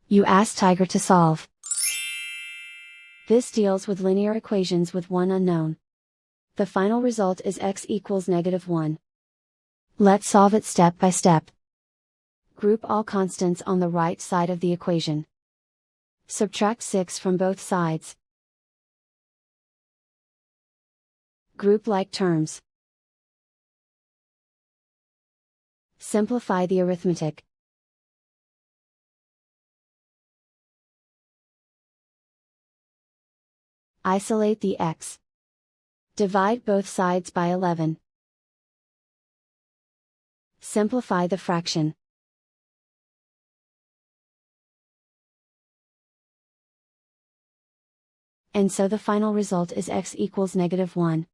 You ask Tiger to solve. This deals with linear equations with one unknown. The final result is x equals -1. Let's solve it step by step. Group all constants on the right side of the equation. Subtract 6 from both sides. Group like terms. Simplify the arithmetic. Isolate the x. Divide both sides by 11. Simplify the fraction. And so the final result is x equals -1.